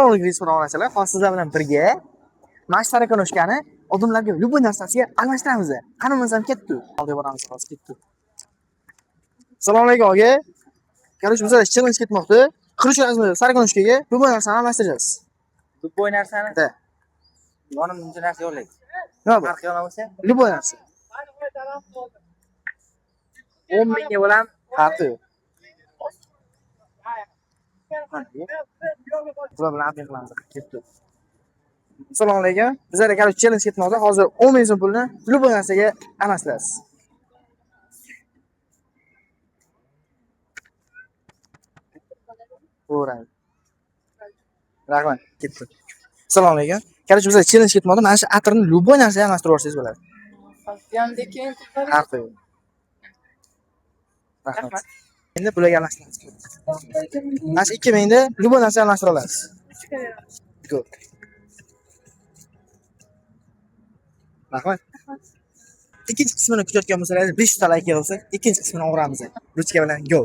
Assalomu alaykum restoranchilar. Hozir sizlar bilan birga mana shu sarakanushkani odamlarga любой narsasiga almashtiramiz. Qanimiz ham ketdi. Oldiga boramiz, hozir ketdi. Assalomu alaykum aka. Qarash bizlar challenge ketmoqda. Qirishamiz sarakanushkaga любой narsani almashtiramiz. Любой narsani? Da. Yonimizga narsa yo'llaydi. Nima bu? Farqi yo'lamasa? любой narsa. 10 mingga bo'lam. Farqi yo'q. Sizlar bilan apel qilamiz. Ketdi. Assalomu alaykum. Bizlar qarash challenge ketmoqda. Hozir 10 ming so'm pulni любой narsaga almashtirasiz. To'g'ri. Rahmat, ketdi. Assalomu alaykum. Qarash bizlar challenge ketmoqda. Mana shu atirni любой narsaga almashtirib yuborsangiz bo'ladi. Farqi yo'q. Rahmat. Endi bularga almashtiramiz. Mana shu 2 mingda любой narsaga almashtira olasiz. Ko'p. Rahmat. Ikkinchi qismini kutayotgan bo'lsangiz 500 ta like yozsak, ikkinchi qismini o'g'ramiz. Ruchka bilan go.